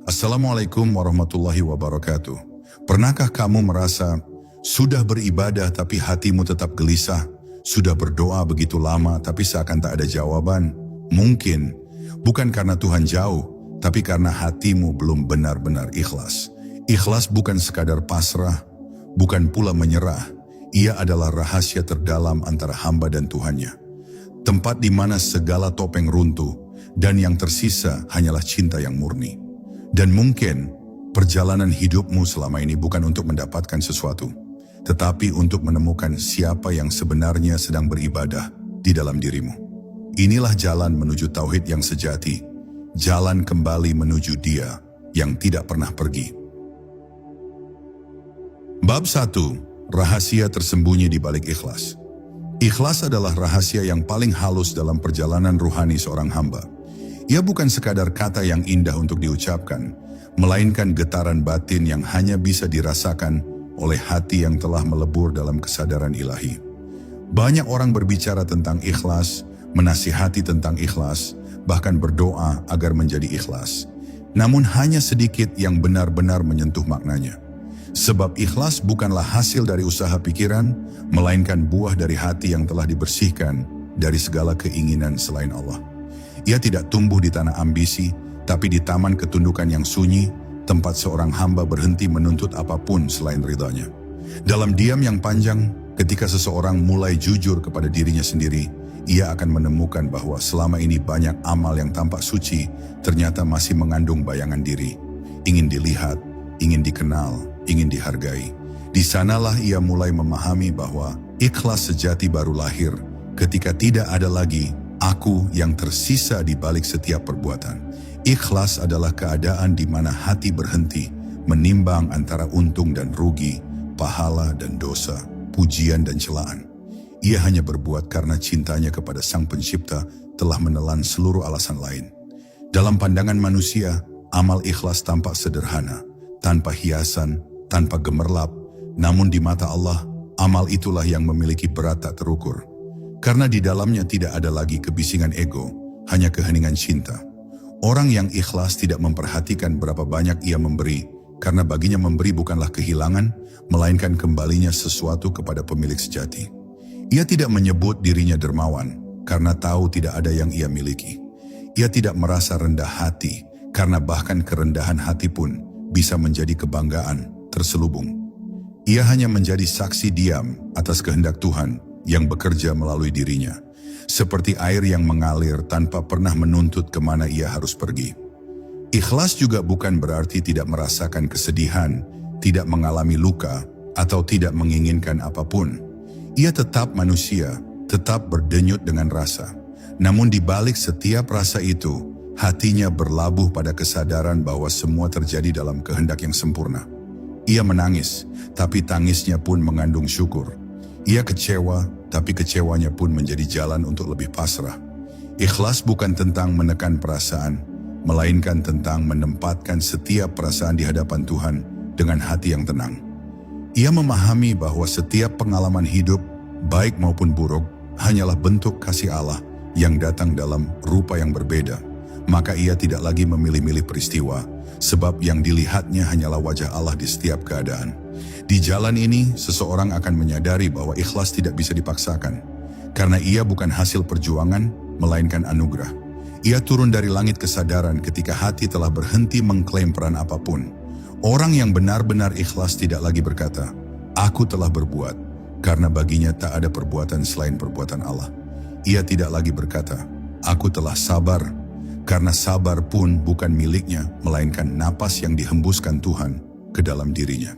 Assalamualaikum warahmatullahi wabarakatuh. Pernahkah kamu merasa sudah beribadah tapi hatimu tetap gelisah? Sudah berdoa begitu lama tapi seakan tak ada jawaban? Mungkin bukan karena Tuhan jauh, tapi karena hatimu belum benar-benar ikhlas. Ikhlas bukan sekadar pasrah, bukan pula menyerah. Ia adalah rahasia terdalam antara hamba dan Tuhannya. Tempat di mana segala topeng runtuh dan yang tersisa hanyalah cinta yang murni. Dan mungkin perjalanan hidupmu selama ini bukan untuk mendapatkan sesuatu, tetapi untuk menemukan siapa yang sebenarnya sedang beribadah di dalam dirimu. Inilah jalan menuju tauhid yang sejati, jalan kembali menuju Dia yang tidak pernah pergi. Bab 1. Rahasia tersembunyi di balik ikhlas. Ikhlas adalah rahasia yang paling halus dalam perjalanan ruhani seorang hamba. Ia bukan sekadar kata yang indah untuk diucapkan, melainkan getaran batin yang hanya bisa dirasakan oleh hati yang telah melebur dalam kesadaran ilahi. Banyak orang berbicara tentang ikhlas, menasihati tentang ikhlas, bahkan berdoa agar menjadi ikhlas. Namun hanya sedikit yang benar-benar menyentuh maknanya. Sebab ikhlas bukanlah hasil dari usaha pikiran, melainkan buah dari hati yang telah dibersihkan dari segala keinginan selain Allah. Ia tidak tumbuh di tanah ambisi, tapi di taman ketundukan yang sunyi, tempat seorang hamba berhenti menuntut apapun selain ridhanya. Dalam diam yang panjang, ketika seseorang mulai jujur kepada dirinya sendiri, ia akan menemukan bahwa selama ini banyak amal yang tampak suci, ternyata masih mengandung bayangan diri. Ingin dilihat, ingin dikenal, ingin dihargai. Di sanalah ia mulai memahami bahwa ikhlas sejati baru lahir ketika tidak ada lagi aku yang tersisa di balik setiap perbuatan. Ikhlas adalah keadaan di mana hati berhenti menimbang antara untung dan rugi, pahala dan dosa, pujian dan celaan. Ia hanya berbuat karena cintanya kepada Sang Pencipta telah menelan seluruh alasan lain. Dalam pandangan manusia, amal ikhlas tampak sederhana, tanpa hiasan, tanpa gemerlap. Namun di mata Allah, amal itulah yang memiliki berat tak terukur. Karena di dalamnya tidak ada lagi kebisingan ego, hanya keheningan cinta. Orang yang ikhlas tidak memperhatikan berapa banyak ia memberi, karena baginya memberi bukanlah kehilangan, melainkan kembalinya sesuatu kepada pemilik sejati. Ia tidak menyebut dirinya dermawan, karena tahu tidak ada yang ia miliki. Ia tidak merasa rendah hati, karena bahkan kerendahan hati pun bisa menjadi kebanggaan terselubung. Ia hanya menjadi saksi diam atas kehendak Tuhan yang bekerja melalui dirinya, seperti air yang mengalir tanpa pernah menuntut kemana ia harus pergi. Ikhlas juga bukan berarti tidak merasakan kesedihan, tidak mengalami luka, atau tidak menginginkan apapun. Ia tetap manusia, tetap berdenyut dengan rasa. Namun di balik setiap rasa itu, hatinya berlabuh pada kesadaran bahwa semua terjadi dalam kehendak yang sempurna. Ia menangis, tapi tangisnya pun mengandung syukur. Ia kecewa, tapi kecewanya pun menjadi jalan untuk lebih pasrah. Ikhlas bukan tentang menekan perasaan, melainkan tentang menempatkan setiap perasaan di hadapan Tuhan dengan hati yang tenang. Ia memahami bahwa setiap pengalaman hidup, baik maupun buruk, hanyalah bentuk kasih Allah yang datang dalam rupa yang berbeda. Maka ia tidak lagi memilih-milih peristiwa, sebab yang dilihatnya hanyalah wajah Allah di setiap keadaan. Di jalan ini, seseorang akan menyadari bahwa ikhlas tidak bisa dipaksakan, karena ia bukan hasil perjuangan, melainkan anugerah. Ia turun dari langit kesadaran ketika hati telah berhenti mengklaim peran apapun. Orang yang benar-benar ikhlas tidak lagi berkata, "Aku telah berbuat," karena baginya tak ada perbuatan selain perbuatan Allah. Ia tidak lagi berkata, "Aku telah sabar," karena sabar pun bukan miliknya, melainkan napas yang dihembuskan Tuhan ke dalam dirinya.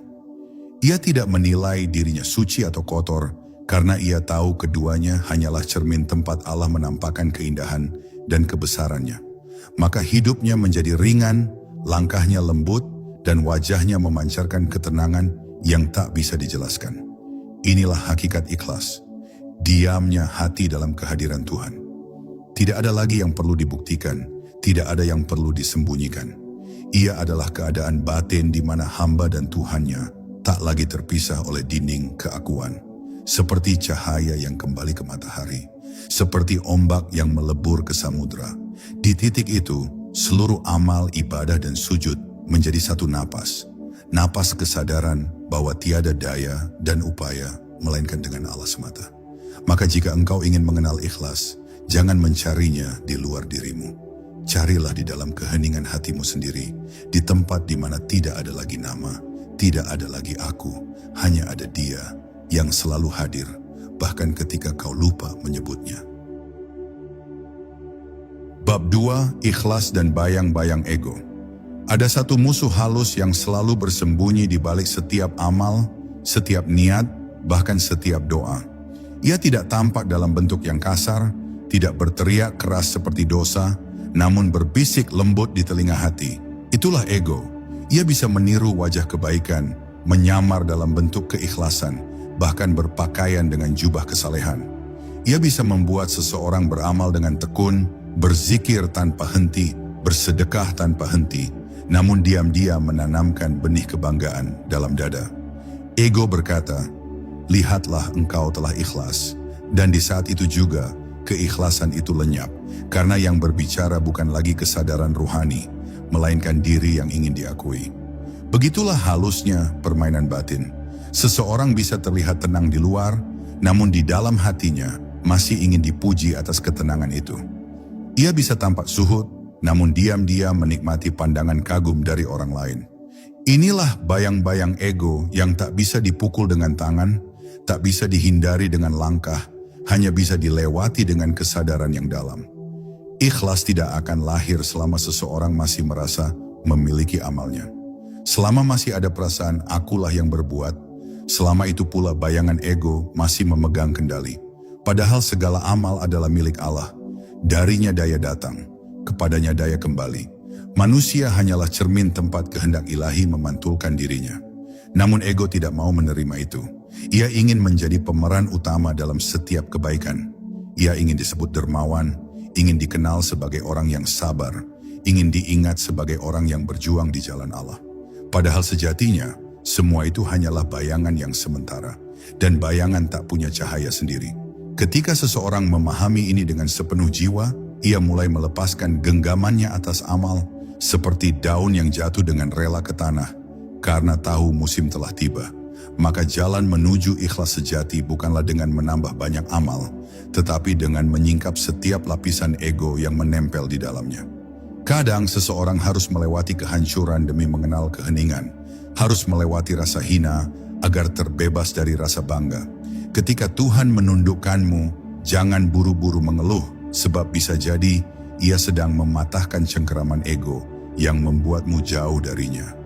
Ia tidak menilai dirinya suci atau kotor, karena ia tahu keduanya hanyalah cermin tempat Allah menampakkan keindahan dan kebesarannya. Maka hidupnya menjadi ringan, langkahnya lembut, dan wajahnya memancarkan ketenangan yang tak bisa dijelaskan. Inilah hakikat ikhlas, diamnya hati dalam kehadiran Tuhan. Tidak ada lagi yang perlu dibuktikan, tidak ada yang perlu disembunyikan. Ia adalah keadaan batin di mana hamba dan Tuhannya tak lagi terpisah oleh dinding keakuan. Seperti cahaya yang kembali ke matahari, seperti ombak yang melebur ke samudra. Di titik itu, seluruh amal, ibadah, dan sujud menjadi satu napas. Napas kesadaran bahwa tiada daya dan upaya melainkan dengan Allah semata. Maka jika engkau ingin mengenal ikhlas, jangan mencarinya di luar dirimu. Carilah di dalam keheningan hatimu sendiri, di tempat di mana tidak ada lagi nama, tidak ada lagi aku, hanya ada Dia yang selalu hadir, bahkan ketika kau lupa menyebutnya. Bab 2, Ikhlas dan Bayang-bayang Ego. Ada satu musuh halus yang selalu bersembunyi di balik setiap amal, setiap niat, bahkan setiap doa. Ia tidak tampak dalam bentuk yang kasar, tidak berteriak keras seperti dosa, namun berbisik lembut di telinga hati. Itulah ego. Ia bisa meniru wajah kebaikan, menyamar dalam bentuk keikhlasan, bahkan berpakaian dengan jubah kesalehan. Ia bisa membuat seseorang beramal dengan tekun, berzikir tanpa henti, bersedekah tanpa henti, namun diam-diam menanamkan benih kebanggaan dalam dada. Ego berkata, "Lihatlah engkau telah ikhlas." Dan di saat itu juga, keikhlasan itu lenyap, karena yang berbicara bukan lagi kesadaran ruhani, melainkan diri yang ingin diakui. Begitulah halusnya permainan batin. Seseorang bisa terlihat tenang di luar, namun di dalam hatinya masih ingin dipuji atas ketenangan itu. Ia bisa tampak suhud, namun diam-diam menikmati pandangan kagum dari orang lain. Inilah bayang-bayang ego yang tak bisa dipukul dengan tangan, tak bisa dihindari dengan langkah, hanya bisa dilewati dengan kesadaran yang dalam. Ikhlas tidak akan lahir selama seseorang masih merasa memiliki amalnya. Selama masih ada perasaan akulah yang berbuat, selama itu pula bayangan ego masih memegang kendali. Padahal segala amal adalah milik Allah. Darinya daya datang, kepadanya daya kembali. Manusia hanyalah cermin tempat kehendak ilahi memantulkan dirinya. Namun ego tidak mau menerima itu. Ia ingin menjadi pemeran utama dalam setiap kebaikan. Ia ingin disebut dermawan, ingin dikenal sebagai orang yang sabar, ingin diingat sebagai orang yang berjuang di jalan Allah. Padahal sejatinya, semua itu hanyalah bayangan yang sementara, dan bayangan tak punya cahaya sendiri. Ketika seseorang memahami ini dengan sepenuh jiwa, ia mulai melepaskan genggamannya atas amal, seperti daun yang jatuh dengan rela ke tanah, karena tahu musim telah tiba. Maka jalan menuju ikhlas sejati bukanlah dengan menambah banyak amal, tetapi dengan menyingkap setiap lapisan ego yang menempel di dalamnya. Kadang seseorang harus melewati kehancuran demi mengenal keheningan, harus melewati rasa hina agar terbebas dari rasa bangga. Ketika Tuhan menundukkanmu, jangan buru-buru mengeluh, sebab bisa jadi ia sedang mematahkan cengkeraman ego yang membuatmu jauh darinya.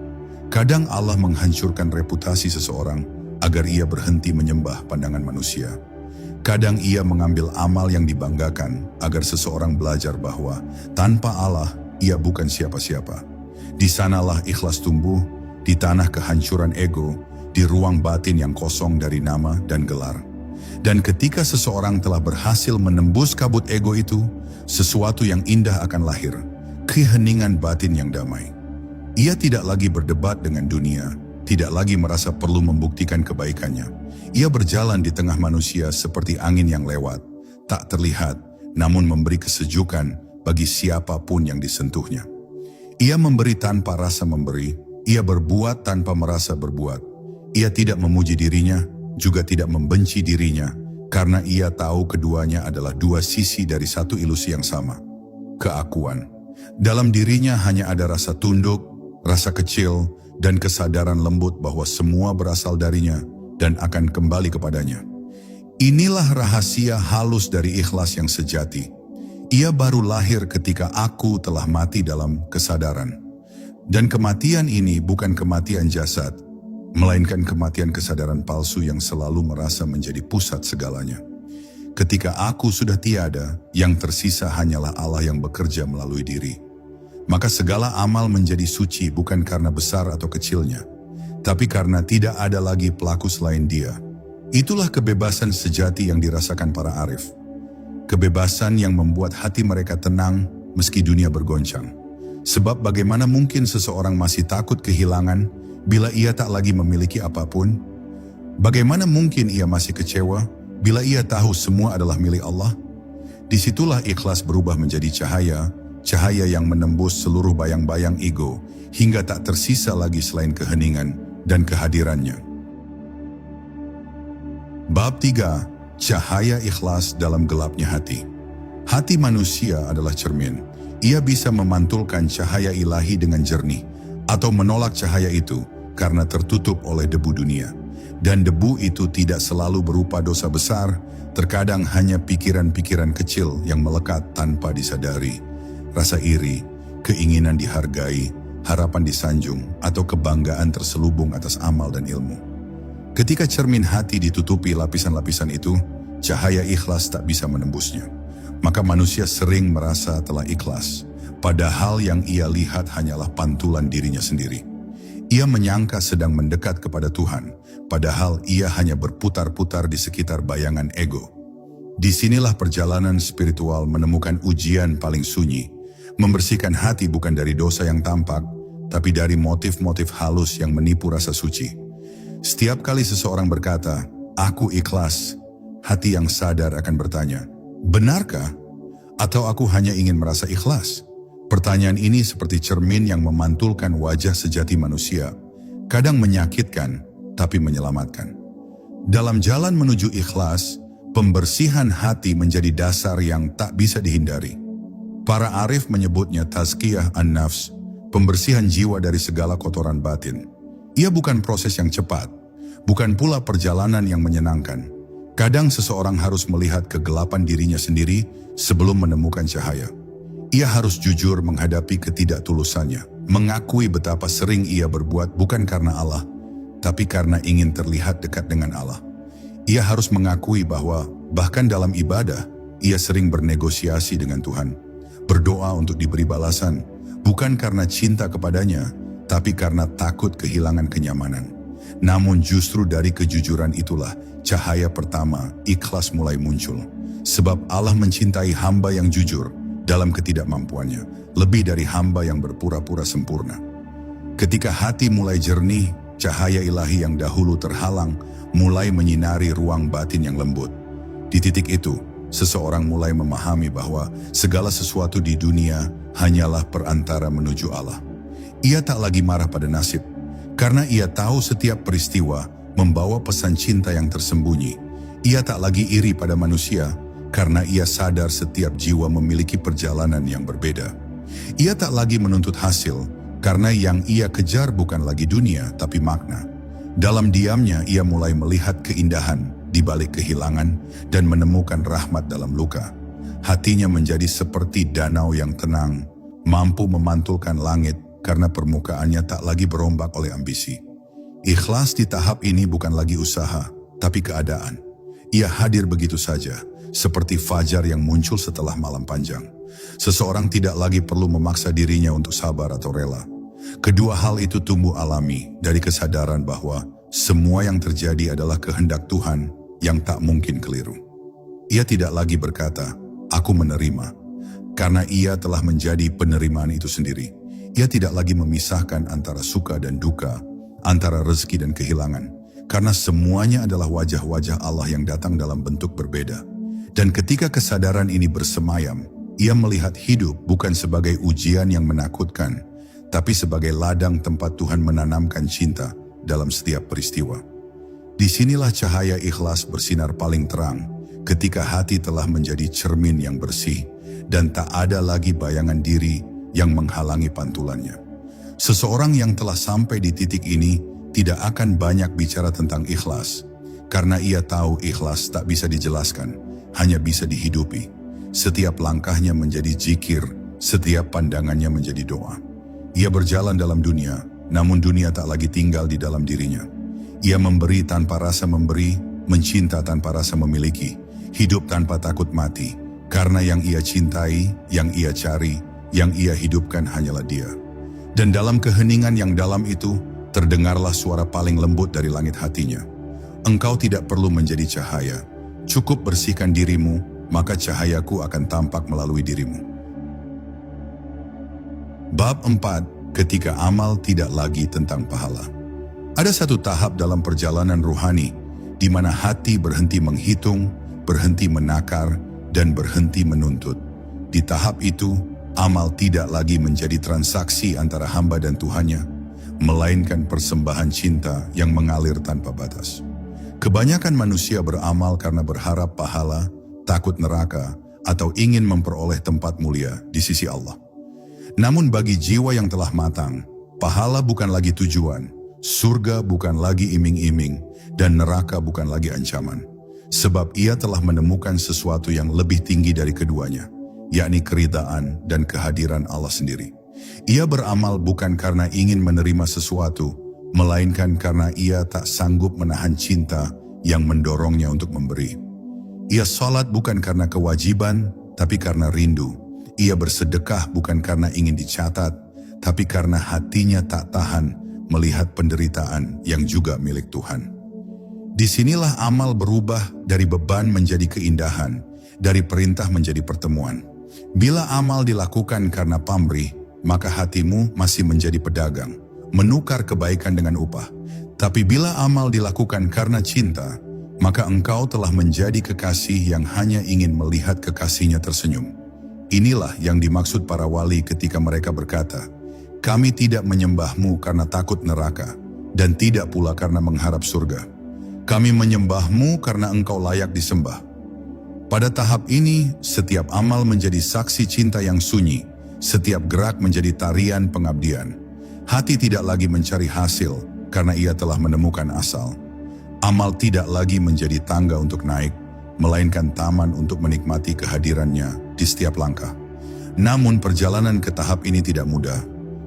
Kadang Allah menghancurkan reputasi seseorang agar ia berhenti menyembah pandangan manusia. Kadang ia mengambil amal yang dibanggakan agar seseorang belajar bahwa tanpa Allah ia bukan siapa-siapa. Di sanalah ikhlas tumbuh, di tanah kehancuran ego, di ruang batin yang kosong dari nama dan gelar. Dan ketika seseorang telah berhasil menembus kabut ego itu, sesuatu yang indah akan lahir, keheningan batin yang damai. Ia tidak lagi berdebat dengan dunia, tidak lagi merasa perlu membuktikan kebaikannya. Ia berjalan di tengah manusia seperti angin yang lewat, tak terlihat, namun memberi kesejukan bagi siapapun yang disentuhnya. Ia memberi tanpa rasa memberi, ia berbuat tanpa merasa berbuat. Ia tidak memuji dirinya, juga tidak membenci dirinya, karena ia tahu keduanya adalah dua sisi dari satu ilusi yang sama, keakuan. Dalam dirinya hanya ada rasa tunduk, rasa kecil, dan kesadaran lembut bahwa semua berasal darinya dan akan kembali kepadanya. Inilah rahasia halus dari ikhlas yang sejati. Ia baru lahir ketika aku telah mati dalam kesadaran. Dan kematian ini bukan kematian jasad, melainkan kematian kesadaran palsu yang selalu merasa menjadi pusat segalanya. Ketika aku sudah tiada, yang tersisa hanyalah Allah yang bekerja melalui diri. Maka segala amal menjadi suci bukan karena besar atau kecilnya, tapi karena tidak ada lagi pelaku selain Dia. Itulah kebebasan sejati yang dirasakan para arif. Kebebasan yang membuat hati mereka tenang meski dunia bergoncang. Sebab bagaimana mungkin seseorang masih takut kehilangan bila ia tak lagi memiliki apapun? Bagaimana mungkin ia masih kecewa bila ia tahu semua adalah milik Allah? Disitulah ikhlas berubah menjadi cahaya, cahaya yang menembus seluruh bayang-bayang ego hingga tak tersisa lagi selain keheningan dan kehadirannya. Bab 3. Cahaya ikhlas dalam gelapnya hati. Hati manusia adalah cermin. Ia bisa memantulkan cahaya ilahi dengan jernih atau menolak cahaya itu karena tertutup oleh debu dunia. Dan debu itu tidak selalu berupa dosa besar, terkadang hanya pikiran-pikiran kecil yang melekat tanpa disadari. Rasa iri, keinginan dihargai, harapan disanjung, atau kebanggaan terselubung atas amal dan ilmu. Ketika cermin hati ditutupi lapisan-lapisan itu, cahaya ikhlas tak bisa menembusnya. Maka manusia sering merasa telah ikhlas, padahal yang ia lihat hanyalah pantulan dirinya sendiri. Ia menyangka sedang mendekat kepada Tuhan, padahal ia hanya berputar-putar di sekitar bayangan ego. Disinilah perjalanan spiritual menemukan ujian paling sunyi, membersihkan hati bukan dari dosa yang tampak, tapi dari motif-motif halus yang menipu rasa suci. Setiap kali seseorang berkata, "Aku ikhlas," hati yang sadar akan bertanya, "Benarkah? Atau aku hanya ingin merasa ikhlas?" Pertanyaan ini seperti cermin yang memantulkan wajah sejati manusia, kadang menyakitkan tapi menyelamatkan. Dalam jalan menuju ikhlas, pembersihan hati menjadi dasar yang tak bisa dihindari. Para arif menyebutnya tazkiyah an-nafs, pembersihan jiwa dari segala kotoran batin. Ia bukan proses yang cepat, bukan pula perjalanan yang menyenangkan. Kadang seseorang harus melihat kegelapan dirinya sendiri sebelum menemukan cahaya. Ia harus jujur menghadapi ketidaktulusannya, mengakui betapa sering ia berbuat bukan karena Allah, tapi karena ingin terlihat dekat dengan Allah. Ia harus mengakui bahwa bahkan dalam ibadah, ia sering bernegosiasi dengan Tuhan, berdoa untuk diberi balasan, bukan karena cinta kepadanya, tapi karena takut kehilangan kenyamanan. Namun justru dari kejujuran itulah cahaya pertama ikhlas mulai muncul. Sebab Allah mencintai hamba yang jujur dalam ketidakmampuannya, lebih dari hamba yang berpura-pura sempurna. Ketika hati mulai jernih, cahaya ilahi yang dahulu terhalang mulai menyinari ruang batin yang lembut. Di titik itu, seseorang mulai memahami bahwa segala sesuatu di dunia hanyalah perantara menuju Allah. Ia tak lagi marah pada nasib, karena ia tahu setiap peristiwa membawa pesan cinta yang tersembunyi. Ia tak lagi iri pada manusia, karena ia sadar setiap jiwa memiliki perjalanan yang berbeda. Ia tak lagi menuntut hasil, karena yang ia kejar bukan lagi dunia, tapi makna. Dalam diamnya ia mulai melihat keindahan di balik kehilangan dan menemukan rahmat dalam luka. Hatinya menjadi seperti danau yang tenang, mampu memantulkan langit karena permukaannya tak lagi berombak oleh ambisi. Ikhlas di tahap ini bukan lagi usaha, tapi keadaan. Ia hadir begitu saja, seperti fajar yang muncul setelah malam panjang. Seseorang tidak lagi perlu memaksa dirinya untuk sabar atau rela. Kedua hal itu tumbuh alami dari kesadaran bahwa semua yang terjadi adalah kehendak Tuhan yang tak mungkin keliru. Ia tidak lagi berkata, "Aku menerima," karena ia telah menjadi penerimaan itu sendiri. Ia tidak lagi memisahkan antara suka dan duka, antara rezeki dan kehilangan, karena semuanya adalah wajah-wajah Allah yang datang dalam bentuk berbeda. Dan ketika kesadaran ini bersemayam, ia melihat hidup bukan sebagai ujian yang menakutkan, tapi sebagai ladang tempat Tuhan menanamkan cinta dalam setiap peristiwa. Disinilah cahaya ikhlas bersinar paling terang, ketika hati telah menjadi cermin yang bersih, dan tak ada lagi bayangan diri yang menghalangi pantulannya. Seseorang yang telah sampai di titik ini tidak akan banyak bicara tentang ikhlas, karena ia tahu ikhlas tak bisa dijelaskan, hanya bisa dihidupi. Setiap langkahnya menjadi zikir, setiap pandangannya menjadi doa. Ia berjalan dalam dunia, namun dunia tak lagi tinggal di dalam dirinya. Ia memberi tanpa rasa memberi, mencinta tanpa rasa memiliki, hidup tanpa takut mati, karena yang ia cintai, yang ia cari, yang ia hidupkan hanyalah Dia. Dan dalam keheningan yang dalam itu, terdengarlah suara paling lembut dari langit hatinya. Engkau tidak perlu menjadi cahaya, cukup bersihkan dirimu, maka cahayaku akan tampak melalui dirimu. Bab 4. Ketika amal tidak lagi tentang pahala. Ada satu tahap dalam perjalanan ruhani, di mana hati berhenti menghitung, berhenti menakar, dan berhenti menuntut. Di tahap itu, Amal tidak lagi menjadi transaksi antara hamba dan Tuhannya, melainkan persembahan cinta yang mengalir tanpa batas. Kebanyakan manusia beramal karena berharap pahala, takut neraka, atau ingin memperoleh tempat mulia di sisi Allah. Namun bagi jiwa yang telah matang, pahala bukan lagi tujuan, surga bukan lagi iming-iming, dan neraka bukan lagi ancaman. Sebab ia telah menemukan sesuatu yang lebih tinggi dari keduanya, yakni keridaan dan kehadiran Allah sendiri. Ia beramal bukan karena ingin menerima sesuatu, melainkan karena ia tak sanggup menahan cinta yang mendorongnya untuk memberi. Ia salat bukan karena kewajiban, tapi karena rindu. Ia bersedekah bukan karena ingin dicatat, tapi karena hatinya tak tahan melihat penderitaan yang juga milik Tuhan. Disinilah amal berubah dari beban menjadi keindahan, dari perintah menjadi pertemuan. Bila amal dilakukan karena pamrih, maka hatimu masih menjadi pedagang, menukar kebaikan dengan upah. Tapi bila amal dilakukan karena cinta, maka engkau telah menjadi kekasih yang hanya ingin melihat kekasihnya tersenyum. Inilah yang dimaksud para wali ketika mereka berkata, "Kami tidak menyembahmu karena takut neraka, dan tidak pula karena mengharap surga. Kami menyembahmu karena engkau layak disembah." Pada tahap ini, setiap amal menjadi saksi cinta yang sunyi, setiap gerak menjadi tarian pengabdian. Hati tidak lagi mencari hasil, karena ia telah menemukan asal. Amal tidak lagi menjadi tangga untuk naik, melainkan taman untuk menikmati kehadirannya di setiap langkah. Namun perjalanan ke tahap ini tidak mudah.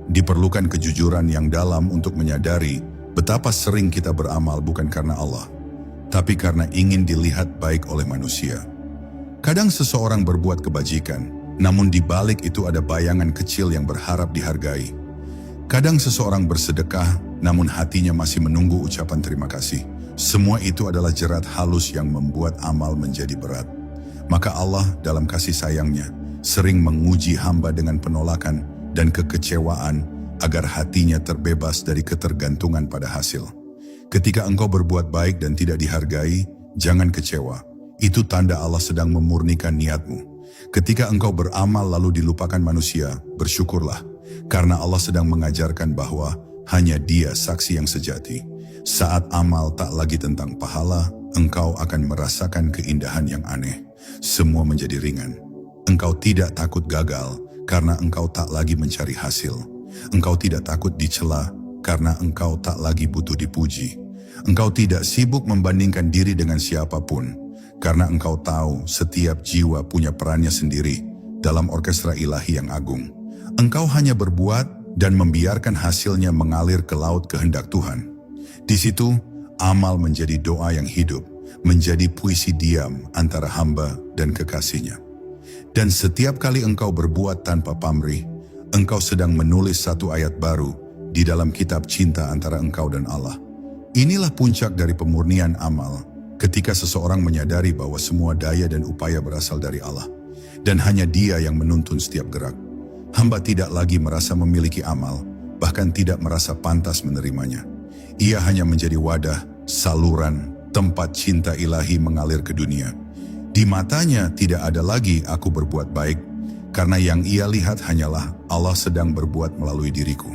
Diperlukan kejujuran yang dalam untuk menyadari betapa sering kita beramal bukan karena Allah, tapi karena ingin dilihat baik oleh manusia. Kadang seseorang berbuat kebajikan, namun di balik itu ada bayangan kecil yang berharap dihargai. Kadang seseorang bersedekah, namun hatinya masih menunggu ucapan terima kasih. Semua itu adalah jerat halus yang membuat amal menjadi berat. Maka Allah dalam kasih sayangnya sering menguji hamba dengan penolakan dan kekecewaan agar hatinya terbebas dari ketergantungan pada hasil. Ketika engkau berbuat baik dan tidak dihargai, jangan kecewa. Itu tanda Allah sedang memurnikan niatmu. Ketika engkau beramal lalu dilupakan manusia, bersyukurlah. Karena Allah sedang mengajarkan bahwa hanya Dia saksi yang sejati. Saat amal tak lagi tentang pahala, engkau akan merasakan keindahan yang aneh. Semua menjadi ringan. Engkau tidak takut gagal karena engkau tak lagi mencari hasil. Engkau tidak takut dicela karena engkau tak lagi butuh dipuji. Engkau tidak sibuk membandingkan diri dengan siapapun karena engkau tahu setiap jiwa punya perannya sendiri dalam orkestra ilahi yang agung. Engkau hanya berbuat dan membiarkan hasilnya mengalir ke laut kehendak Tuhan. Di situ, amal menjadi doa yang hidup, menjadi puisi diam antara hamba dan kekasihnya. Dan setiap kali engkau berbuat tanpa pamrih, engkau sedang menulis satu ayat baru di dalam kitab cinta antara engkau dan Allah. Inilah puncak dari pemurnian amal, ketika seseorang menyadari bahwa semua daya dan upaya berasal dari Allah, dan hanya Dia yang menuntun setiap gerak. Hamba tidak lagi merasa memiliki amal, bahkan tidak merasa pantas menerimanya. Ia hanya menjadi wadah, saluran, tempat cinta ilahi mengalir ke dunia. Di matanya tidak ada lagi aku berbuat baik, karena yang ia lihat hanyalah Allah sedang berbuat melalui diriku.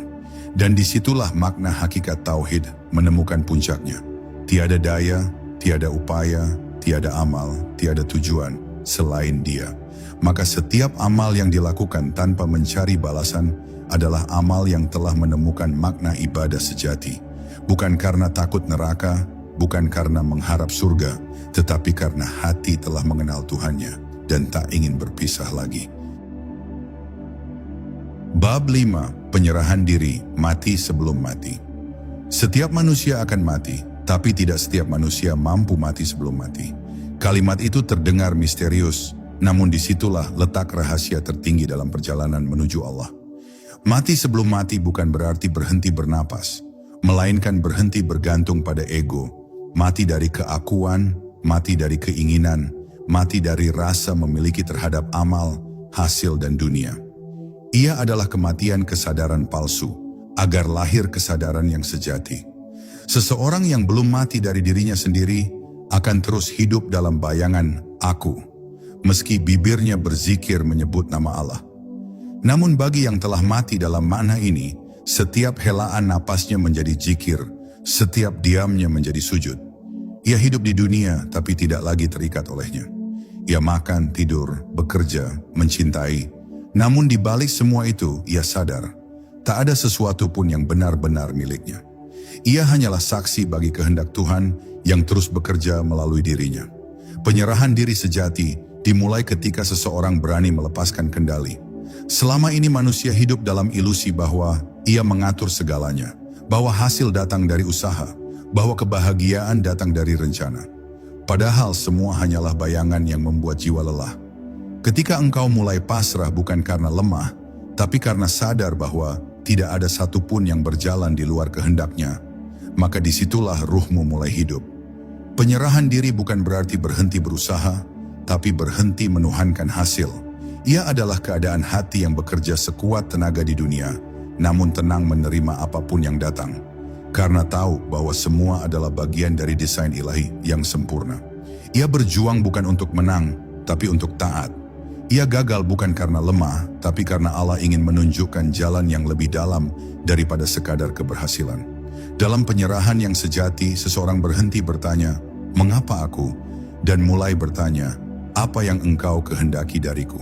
Dan disitulah makna hakikat tauhid menemukan puncaknya. Tiada daya, tiada upaya, tiada amal, tiada tujuan selain Dia. Maka setiap amal yang dilakukan tanpa mencari balasan adalah amal yang telah menemukan makna ibadah sejati. Bukan karena takut neraka, bukan karena mengharap surga, tetapi karena hati telah mengenal Tuhannya dan tak ingin berpisah lagi. Bab 5. Penyerahan diri, mati sebelum mati. Setiap manusia akan mati, tapi tidak setiap manusia mampu mati sebelum mati. Kalimat itu terdengar misterius, namun disitulah letak rahasia tertinggi dalam perjalanan menuju Allah. Mati sebelum mati bukan berarti berhenti bernapas, melainkan berhenti bergantung pada ego, mati dari keakuan, mati dari keinginan, mati dari rasa memiliki terhadap amal, hasil dan dunia. Ia adalah kematian kesadaran palsu, agar lahir kesadaran yang sejati. Seseorang yang belum mati dari dirinya sendiri akan terus hidup dalam bayangan aku, meski bibirnya berzikir menyebut nama Allah. Namun bagi yang telah mati dalam makna ini, setiap helaan napasnya menjadi zikir, setiap diamnya menjadi sujud. Ia hidup di dunia tapi tidak lagi terikat olehnya. Ia makan, tidur, bekerja, mencintai. Namun di balik semua itu, ia sadar, tak ada sesuatu pun yang benar-benar miliknya. Ia hanyalah saksi bagi kehendak Tuhan yang terus bekerja melalui dirinya. Penyerahan diri sejati dimulai ketika seseorang berani melepaskan kendali. Selama ini manusia hidup dalam ilusi bahwa ia mengatur segalanya, bahwa hasil datang dari usaha, bahwa kebahagiaan datang dari rencana. Padahal semua hanyalah bayangan yang membuat jiwa lelah. Ketika engkau mulai pasrah bukan karena lemah, tapi karena sadar bahwa tidak ada satupun yang berjalan di luar kehendaknya, maka disitulah ruhmu mulai hidup. Penyerahan diri bukan berarti berhenti berusaha, tapi berhenti menuhankan hasil. Ia adalah keadaan hati yang bekerja sekuat tenaga di dunia, namun tenang menerima apapun yang datang. Karena tahu bahwa semua adalah bagian dari desain ilahi yang sempurna. Ia berjuang bukan untuk menang, tapi untuk taat. Ia gagal bukan karena lemah, tapi karena Allah ingin menunjukkan jalan yang lebih dalam daripada sekadar keberhasilan. Dalam penyerahan yang sejati, seseorang berhenti bertanya, "Mengapa aku?" dan mulai bertanya, "Apa yang engkau kehendaki dariku?"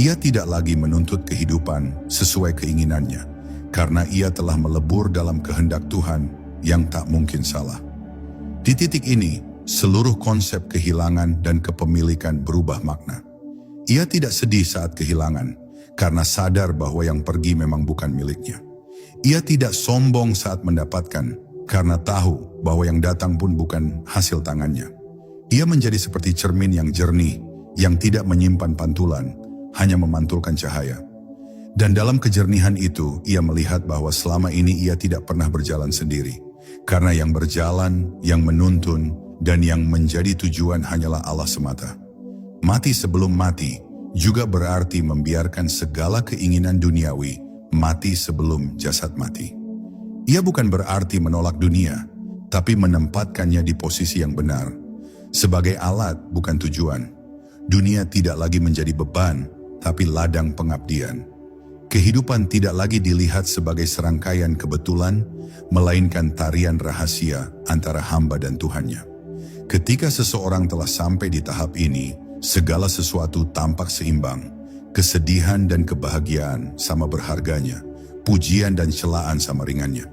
Ia tidak lagi menuntut kehidupan sesuai keinginannya, karena ia telah melebur dalam kehendak Tuhan yang tak mungkin salah. Di titik ini, seluruh konsep kehilangan dan kepemilikan berubah makna. Ia tidak sedih saat kehilangan, karena sadar bahwa yang pergi memang bukan miliknya. Ia tidak sombong saat mendapatkan, karena tahu bahwa yang datang pun bukan hasil tangannya. Ia menjadi seperti cermin yang jernih, yang tidak menyimpan pantulan, hanya memantulkan cahaya. Dan dalam kejernihan itu, ia melihat bahwa selama ini ia tidak pernah berjalan sendiri. Karena yang berjalan, yang menuntun, dan yang menjadi tujuan hanyalah Allah semata. Mati sebelum mati juga berarti membiarkan segala keinginan duniawi mati sebelum jasad mati. Ia bukan berarti menolak dunia, tapi menempatkannya di posisi yang benar. Sebagai alat, bukan tujuan. Dunia tidak lagi menjadi beban, tapi ladang pengabdian. Kehidupan tidak lagi dilihat sebagai serangkaian kebetulan, melainkan tarian rahasia antara hamba dan Tuhannya. Ketika seseorang telah sampai di tahap ini, segala sesuatu tampak seimbang. Kesedihan dan kebahagiaan sama berharganya, pujian dan celaan sama ringannya.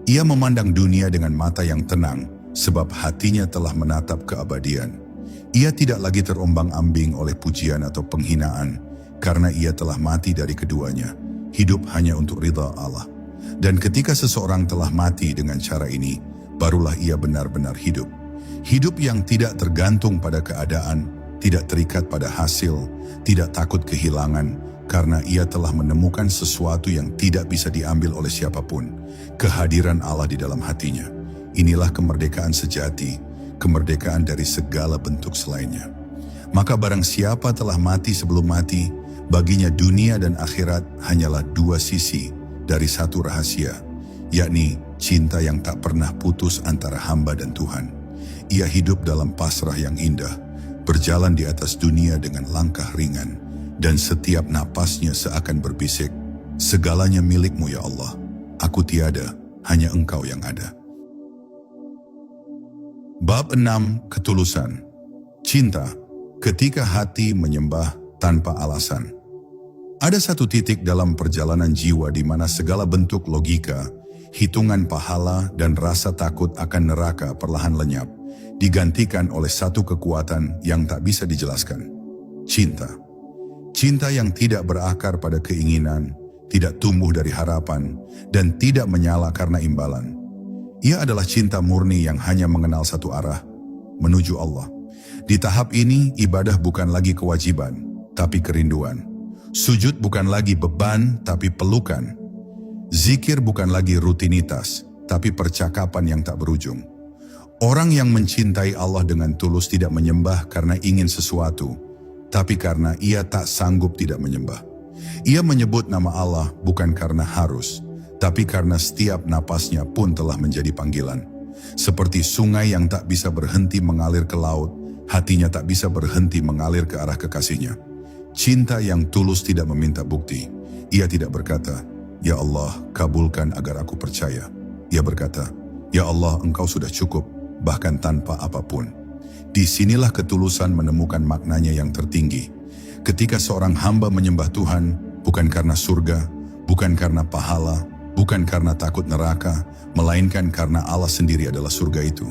Ia memandang dunia dengan mata yang tenang, sebab hatinya telah menatap keabadian. Ia tidak lagi terombang-ambing oleh pujian atau penghinaan, karena ia telah mati dari keduanya, hidup hanya untuk ridha Allah. Dan ketika seseorang telah mati dengan cara ini, barulah ia benar-benar hidup. Hidup yang tidak tergantung pada keadaan, tidak terikat pada hasil, tidak takut kehilangan, karena ia telah menemukan sesuatu yang tidak bisa diambil oleh siapapun, kehadiran Allah di dalam hatinya. Inilah kemerdekaan sejati, kemerdekaan dari segala bentuk selainnya. Maka barang siapa telah mati sebelum mati, baginya dunia dan akhirat hanyalah dua sisi dari satu rahasia, yakni cinta yang tak pernah putus antara hamba dan Tuhan. Ia hidup dalam pasrah yang indah, berjalan di atas dunia dengan langkah ringan, dan setiap napasnya seakan berbisik, "Segalanya milikmu ya Allah, aku tiada, hanya engkau yang ada." Bab 6. Ketulusan. Cinta, ketika hati menyembah tanpa alasan. Ada satu titik dalam perjalanan jiwa di mana segala bentuk logika, hitungan pahala, dan rasa takut akan neraka perlahan lenyap, digantikan oleh satu kekuatan yang tak bisa dijelaskan. Cinta. Cinta yang tidak berakar pada keinginan, tidak tumbuh dari harapan, dan tidak menyala karena imbalan. Ia adalah cinta murni yang hanya mengenal satu arah, menuju Allah. Di tahap ini, ibadah bukan lagi kewajiban, tapi kerinduan. Sujud bukan lagi beban, tapi pelukan. Zikir bukan lagi rutinitas, tapi percakapan yang tak berujung. Orang yang mencintai Allah dengan tulus tidak menyembah karena ingin sesuatu, tapi karena ia tak sanggup tidak menyembah. Ia menyebut nama Allah bukan karena harus, tapi karena setiap napasnya pun telah menjadi panggilan. Seperti sungai yang tak bisa berhenti mengalir ke laut, hatinya tak bisa berhenti mengalir ke arah kekasihnya. Cinta yang tulus tidak meminta bukti. Ia tidak berkata, "Ya Allah, kabulkan agar aku percaya." Ia berkata, "Ya Allah, Engkau sudah cukup, bahkan tanpa apapun." Disinilah ketulusan menemukan maknanya yang tertinggi. Ketika seorang hamba menyembah Tuhan, bukan karena surga, bukan karena pahala, bukan karena takut neraka, melainkan karena Allah sendiri adalah surga itu.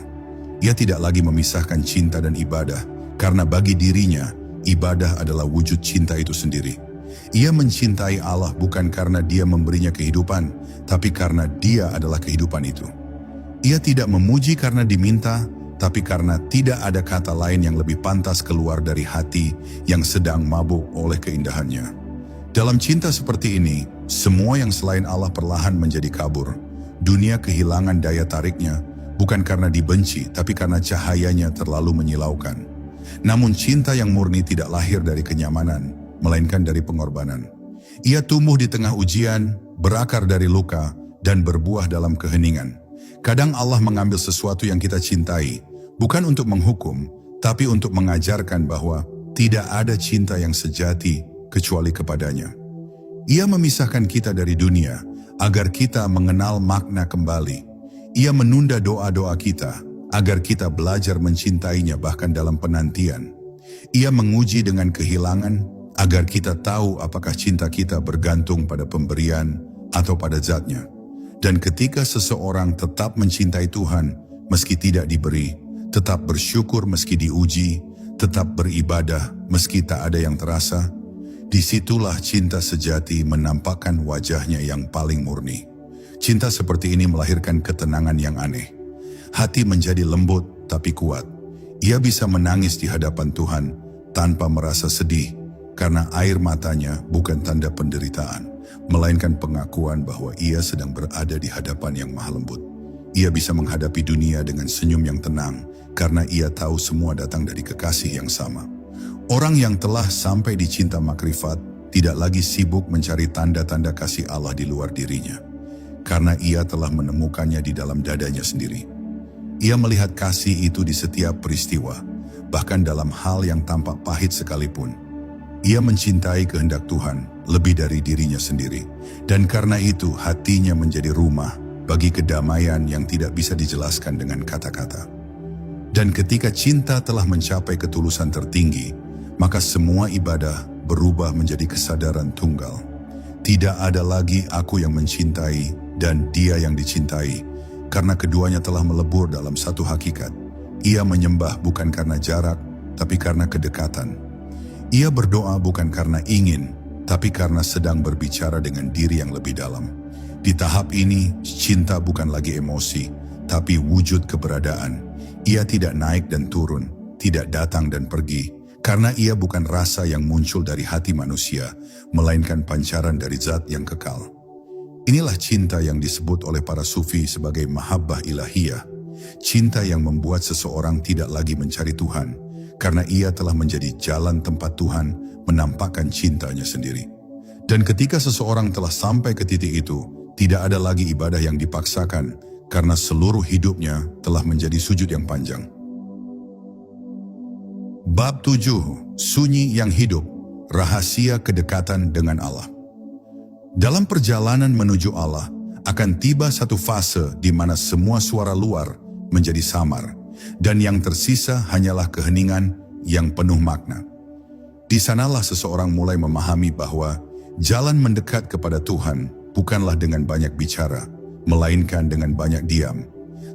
Ia tidak lagi memisahkan cinta dan ibadah, karena bagi dirinya, ibadah adalah wujud cinta itu sendiri. Ia mencintai Allah bukan karena dia memberinya kehidupan, tapi karena dia adalah kehidupan itu. Ia tidak memuji karena diminta, tapi karena tidak ada kata lain yang lebih pantas keluar dari hati yang sedang mabuk oleh keindahannya. Dalam cinta seperti ini, semua yang selain Allah perlahan menjadi kabur. Dunia kehilangan daya tariknya, bukan karena dibenci, tapi karena cahayanya terlalu menyilaukan. Namun cinta yang murni tidak lahir dari kenyamanan, melainkan dari pengorbanan. Ia tumbuh di tengah ujian, berakar dari luka, dan berbuah dalam keheningan. Kadang Allah mengambil sesuatu yang kita cintai, bukan untuk menghukum, tapi untuk mengajarkan bahwa tidak ada cinta yang sejati kecuali kepadanya. Ia memisahkan kita dari dunia, agar kita mengenal makna kembali. Ia menunda doa-doa kita, agar kita belajar mencintainya bahkan dalam penantian. Ia menguji dengan kehilangan, agar kita tahu apakah cinta kita bergantung pada pemberian atau pada zatnya. Dan ketika seseorang tetap mencintai Tuhan, meski tidak diberi, tetap bersyukur meski diuji, tetap beribadah meski tak ada yang terasa, disitulah cinta sejati menampakkan wajahnya yang paling murni. Cinta seperti ini melahirkan ketenangan yang aneh. Hati menjadi lembut tapi kuat. Ia bisa menangis di hadapan Tuhan tanpa merasa sedih, karena air matanya bukan tanda penderitaan, melainkan pengakuan bahwa ia sedang berada di hadapan yang maha lembut. Ia bisa menghadapi dunia dengan senyum yang tenang, karena ia tahu semua datang dari kekasih yang sama. Orang yang telah sampai di cinta makrifat tidak lagi sibuk mencari tanda-tanda kasih Allah di luar dirinya, karena ia telah menemukannya di dalam dadanya sendiri. Ia melihat kasih itu di setiap peristiwa, bahkan dalam hal yang tampak pahit sekalipun. Ia mencintai kehendak Tuhan lebih dari dirinya sendiri, dan karena itu hatinya menjadi rumah bagi kedamaian yang tidak bisa dijelaskan dengan kata-kata. Dan ketika cinta telah mencapai ketulusan tertinggi, maka semua ibadah berubah menjadi kesadaran tunggal. Tidak ada lagi aku yang mencintai dan dia yang dicintai, karena keduanya telah melebur dalam satu hakikat. Ia menyembah bukan karena jarak, tapi karena kedekatan. Ia berdoa bukan karena ingin, tapi karena sedang berbicara dengan diri yang lebih dalam. Di tahap ini, cinta bukan lagi emosi, tapi wujud keberadaan. Ia tidak naik dan turun, tidak datang dan pergi, karena ia bukan rasa yang muncul dari hati manusia, melainkan pancaran dari zat yang kekal. Inilah cinta yang disebut oleh para sufi sebagai mahabbah ilahiyah, cinta yang membuat seseorang tidak lagi mencari Tuhan, karena ia telah menjadi jalan tempat Tuhan menampakkan cintanya sendiri. Dan ketika seseorang telah sampai ke titik itu, tidak ada lagi ibadah yang dipaksakan, karena seluruh hidupnya telah menjadi sujud yang panjang. Bab 7. Sunyi yang hidup, rahasia kedekatan dengan Allah. Dalam perjalanan menuju Allah, akan tiba satu fase di mana semua suara luar menjadi samar, dan yang tersisa hanyalah keheningan yang penuh makna. Di sanalah seseorang mulai memahami bahwa jalan mendekat kepada Tuhan bukanlah dengan banyak bicara, melainkan dengan banyak diam.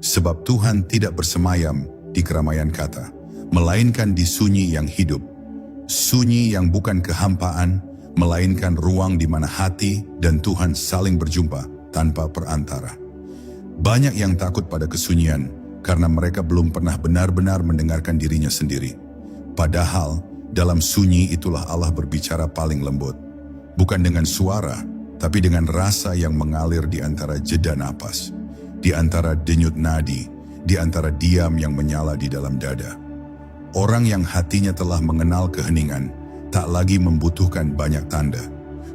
Sebab Tuhan tidak bersemayam di keramaian kata, melainkan di sunyi yang hidup. Sunyi yang bukan kehampaan, melainkan ruang di mana hati dan Tuhan saling berjumpa tanpa perantara. Banyak yang takut pada kesunyian, karena mereka belum pernah benar-benar mendengarkan dirinya sendiri. Padahal, dalam sunyi itulah Allah berbicara paling lembut. Bukan dengan suara, tapi dengan rasa yang mengalir di antara jeda napas, di antara denyut nadi, di antara diam yang menyala di dalam dada. Orang yang hatinya telah mengenal keheningan, tak lagi membutuhkan banyak tanda.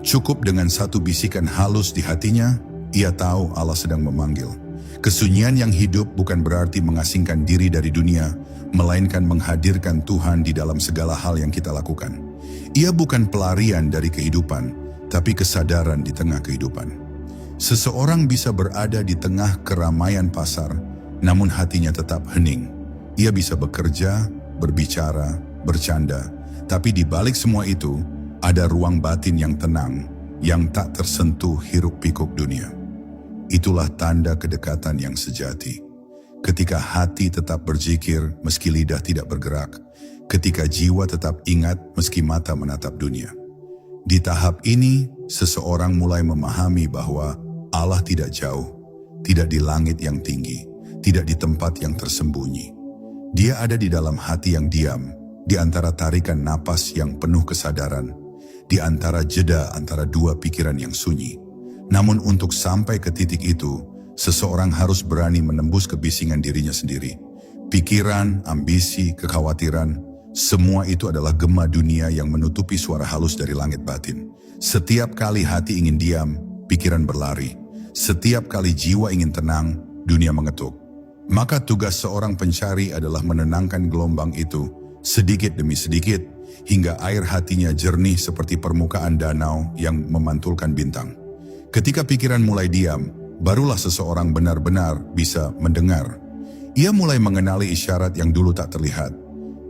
Cukup dengan satu bisikan halus di hatinya, ia tahu Allah sedang memanggil. Kesunyian yang hidup bukan berarti mengasingkan diri dari dunia, melainkan menghadirkan Tuhan di dalam segala hal yang kita lakukan. Ia bukan pelarian dari kehidupan, tapi kesadaran di tengah kehidupan. Seseorang bisa berada di tengah keramaian pasar, namun hatinya tetap hening. Ia bisa bekerja, berbicara, bercanda, tapi di balik semua itu, ada ruang batin yang tenang, yang tak tersentuh hiruk-pikuk dunia. Itulah tanda kedekatan yang sejati. Ketika hati tetap berzikir meski lidah tidak bergerak, ketika jiwa tetap ingat meski mata menatap dunia. Di tahap ini, seseorang mulai memahami bahwa Allah tidak jauh, tidak di langit yang tinggi, tidak di tempat yang tersembunyi. Dia ada di dalam hati yang diam, di antara tarikan napas yang penuh kesadaran, di antara jeda antara dua pikiran yang sunyi. Namun untuk sampai ke titik itu, seseorang harus berani menembus kebisingan dirinya sendiri. Pikiran, ambisi, kekhawatiran, semua itu adalah gema dunia yang menutupi suara halus dari langit batin. Setiap kali hati ingin diam, pikiran berlari. Setiap kali jiwa ingin tenang, dunia mengetuk. Maka tugas seorang pencari adalah menenangkan gelombang itu, sedikit demi sedikit, hingga air hatinya jernih seperti permukaan danau yang memantulkan bintang. Ketika pikiran mulai diam, barulah seseorang benar-benar bisa mendengar. Ia mulai mengenali isyarat yang dulu tak terlihat.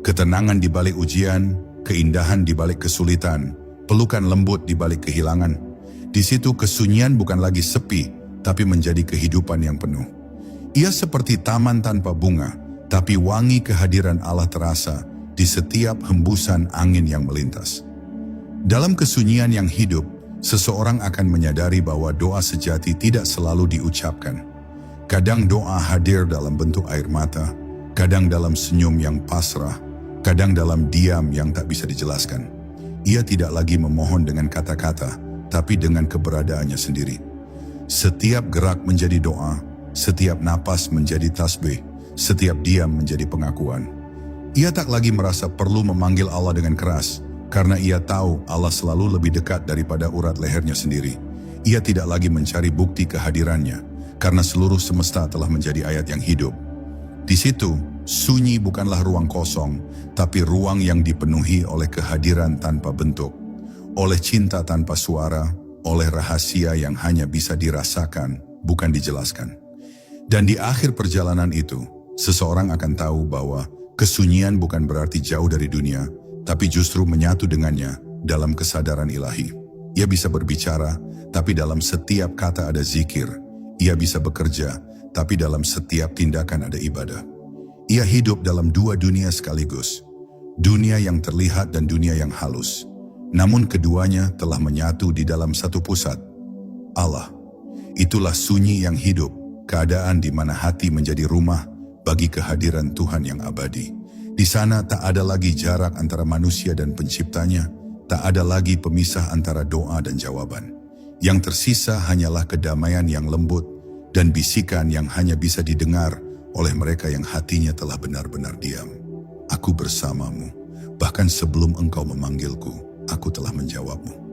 Ketenangan di balik ujian, keindahan di balik kesulitan, pelukan lembut di balik kehilangan. Di situ kesunyian bukan lagi sepi, tapi menjadi kehidupan yang penuh. Ia seperti taman tanpa bunga, tapi wangi kehadiran Allah terasa di setiap hembusan angin yang melintas. Dalam kesunyian yang hidup, seseorang akan menyadari bahwa doa sejati tidak selalu diucapkan. Kadang doa hadir dalam bentuk air mata, kadang dalam senyum yang pasrah, kadang dalam diam yang tak bisa dijelaskan. Ia tidak lagi memohon dengan kata-kata, tapi dengan keberadaannya sendiri. Setiap gerak menjadi doa, setiap napas menjadi tasbih, setiap diam menjadi pengakuan. Ia tak lagi merasa perlu memanggil Allah dengan keras, karena ia tahu Allah selalu lebih dekat daripada urat lehernya sendiri. Ia tidak lagi mencari bukti kehadirannya, karena seluruh semesta telah menjadi ayat yang hidup. Di situ, sunyi bukanlah ruang kosong, tapi ruang yang dipenuhi oleh kehadiran tanpa bentuk, oleh cinta tanpa suara, oleh rahasia yang hanya bisa dirasakan, bukan dijelaskan. Dan di akhir perjalanan itu, seseorang akan tahu bahwa kesunyian bukan berarti jauh dari dunia, tapi justru menyatu dengannya dalam kesadaran ilahi. Ia bisa berbicara, tapi dalam setiap kata ada zikir. Ia bisa bekerja, tapi dalam setiap tindakan ada ibadah. Ia hidup dalam dua dunia sekaligus, dunia yang terlihat dan dunia yang halus. Namun keduanya telah menyatu di dalam satu pusat, Allah. Itulah sunyi yang hidup, keadaan di mana hati menjadi rumah bagi kehadiran Tuhan yang abadi. Di sana tak ada lagi jarak antara manusia dan penciptanya, tak ada lagi pemisah antara doa dan jawaban. Yang tersisa hanyalah kedamaian yang lembut dan bisikan yang hanya bisa didengar oleh mereka yang hatinya telah benar-benar diam. Aku bersamamu, bahkan sebelum engkau memanggilku, aku telah menjawabmu.